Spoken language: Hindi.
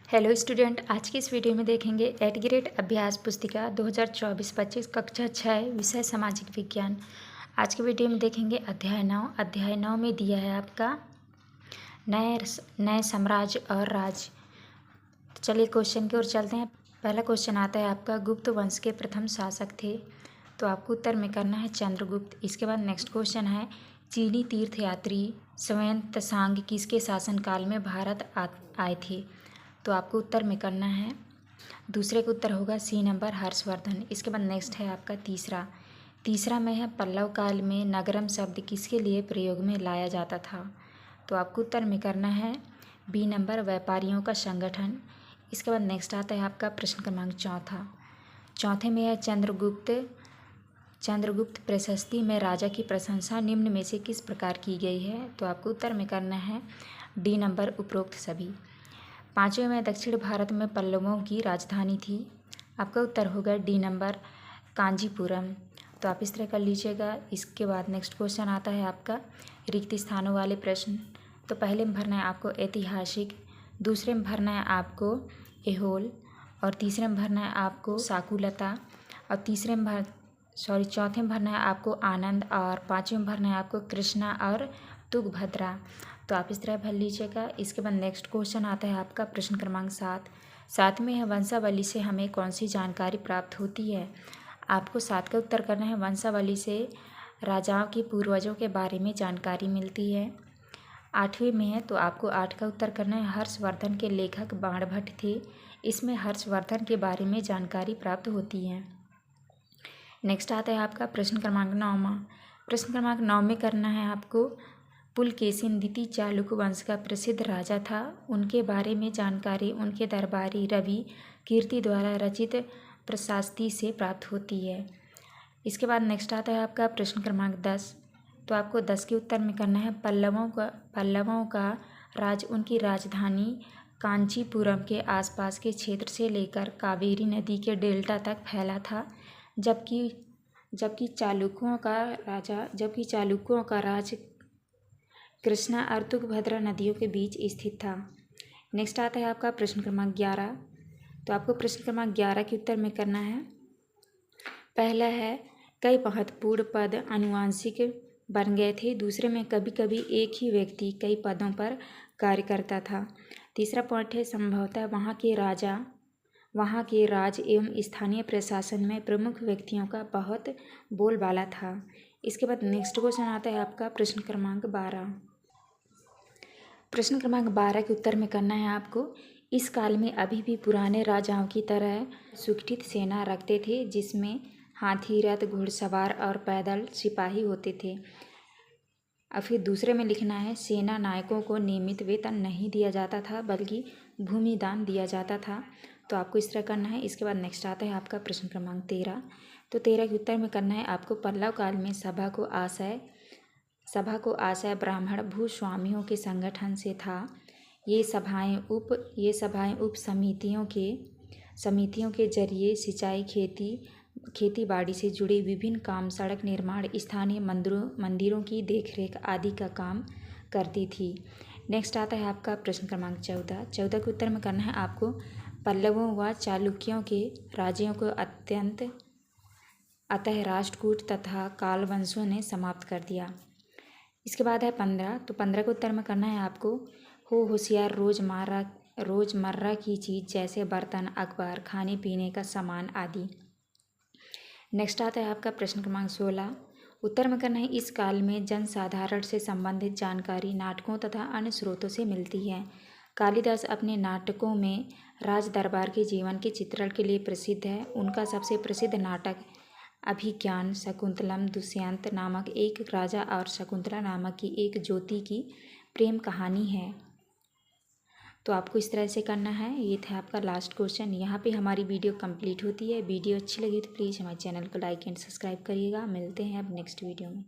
हेलो स्टूडेंट, आज की इस वीडियो में देखेंगे 8th ग्रेड अभ्यास पुस्तिका 2024-25 कक्षा 6 विषय सामाजिक विज्ञान। आज की वीडियो में देखेंगे अध्याय 9 में दिया है आपका नए साम्राज्य और राज। तो चलिए क्वेश्चन की ओर चलते हैं। पहला क्वेश्चन आता है आपका, गुप्त वंश के प्रथम शासक थे, तो आपको उत्तर में करना है चंद्रगुप्त। इसके बाद नेक्स्ट क्वेश्चन है, चीनी तीर्थयात्री ह्वेन-त्सांग किसके शासनकाल में भारत आए थे, तो आपको उत्तर में करना है दूसरे का उत्तर होगा सी नंबर हर्षवर्धन। इसके बाद नेक्स्ट है आपका तीसरा में है, पल्लव काल में नगरम शब्द किसके लिए प्रयोग में लाया जाता था, तो आपको उत्तर में करना है बी नंबर व्यापारियों का संगठन। इसके बाद नेक्स्ट आता है आपका प्रश्न क्रमांक चौथे में है, चंद्रगुप्त प्रशस्ति में राजा की प्रशंसा निम्न में से किस प्रकार की गई है, तो आपको उत्तर में करना है डी नंबर उपरोक्त सभी। पाँचवें में, दक्षिण भारत में पल्लवों की राजधानी थी, आपका उत्तर होगा डी नंबर कांजीपुरम। तो आप इस तरह कर लीजिएगा। इसके बाद नेक्स्ट क्वेश्चन आता है आपका रिक्त स्थानों वाले प्रश्न। तो पहले में भरना है आपको ऐतिहासिक, दूसरे में भरना है आपको एहोल, और तीसरे में भरना है आपको साकुलता, और चौथे में भरना है आपको आनंद, और पाँचवें में भरना है आपको कृष्णा और तुंगभद्रा। तो आप इस तरह भर लीजिएगा। इसके बाद नेक्स्ट क्वेश्चन आता है आपका प्रश्न क्रमांक 7 में है, वंशावली से हमें कौन सी जानकारी प्राप्त होती है, आपको 7 का उत्तर करना है। वंशावली से राजाओं के पूर्वजों के बारे में जानकारी मिलती है। 8वें में है, तो आपको 8 का उत्तर करना है, हर्षवर्धन के लेखक बाणभट्ट थे, इसमें हर्षवर्धन के बारे में जानकारी प्राप्त होती है। नेक्स्ट आता है आपका प्रश्न क्रमांक 9 में करना है आपको, पुलकेशिन द्वितीय चालुक्य वंश का प्रसिद्ध राजा था, उनके बारे में जानकारी उनके दरबारी रवि कीर्ति द्वारा रचित प्रशास्ति से प्राप्त होती है। इसके बाद नेक्स्ट आता है आपका प्रश्न क्रमांक 10, तो आपको 10 के उत्तर में करना है, पल्लवों का राज उनकी राजधानी कांचीपुरम के आसपास के क्षेत्र से लेकर कावेरी नदी के डेल्टा तक फैला था, जबकि चालुक्यों का राज कृष्णा और तुंगभद्रा नदियों के बीच स्थित था। नेक्स्ट आता है आपका प्रश्न क्रमांक 11, तो आपको प्रश्न क्रमांक 11 के उत्तर में करना है, पहला है, कई महत्वपूर्ण पद आनुवंशिक बन गए थे, दूसरे में कभी कभी एक ही व्यक्ति कई पदों पर कार्य करता था, तीसरा पॉइंट है, संभवतः वहाँ के राज एवं स्थानीय प्रशासन में प्रमुख व्यक्तियों का बहुत बोलबाला था। इसके बाद नेक्स्ट क्वेश्चन आता है आपका प्रश्न क्रमांक 12। प्रश्न क्रमांक 12 के उत्तर में करना है आपको, इस काल में अभी भी पुराने राजाओं की तरह सुगठित सेना रखते थे, जिसमें हाथी, रथ, घुड़सवार और पैदल सिपाही होते थे। और फिर दूसरे में लिखना है, सेना नायकों को नियमित वेतन नहीं दिया जाता था, बल्कि भूमि दान दिया जाता था। तो आपको इस तरह करना है। इसके बाद नेक्स्ट आता है आपका प्रश्न क्रमांक 13, तो 13 के उत्तर में करना है आपको, पल्लव काल में सभा को आशय ब्राह्मण भूस्वामियों के संगठन से था। ये सभाएं उप समितियों के जरिए सिंचाई, खेती बाड़ी से जुड़े विभिन्न काम, सड़क निर्माण, स्थानीय मंदिरों की देखरेख आदि का काम करती थी। नेक्स्ट आता है आपका प्रश्न क्रमांक 14 के उत्तर में करना है आपको, पल्लवों व चालुक्यों के राज्यों को अतः राष्ट्रकूट तथा काल वंशों ने समाप्त कर दिया। इसके बाद है 15, तो 15 के उत्तर में करना है आपको, होशियार रोजमर्रा की चीज़ जैसे बर्तन, अखबार, खाने पीने का सामान आदि। नेक्स्ट आता है आपका प्रश्न क्रमांक 16, उत्तर में करना है, इस काल में जनसाधारण से संबंधित जानकारी नाटकों तथा अन्य स्रोतों से मिलती है। कालिदास अपने नाटकों में राज दरबार के जीवन के चित्रण के लिए प्रसिद्ध है। उनका सबसे प्रसिद्ध नाटक अभिज्ञान शकुंतलम दुष्यंत नामक एक राजा और शकुंतला नामक की एक ज्योति की प्रेम कहानी है। तो आपको इस तरह से करना है। ये था आपका लास्ट क्वेश्चन। यहाँ पे हमारी वीडियो कंप्लीट होती है। वीडियो अच्छी लगी तो प्लीज़ हमारे चैनल को लाइक एंड सब्सक्राइब करिएगा। मिलते हैं अब नेक्स्ट वीडियो में।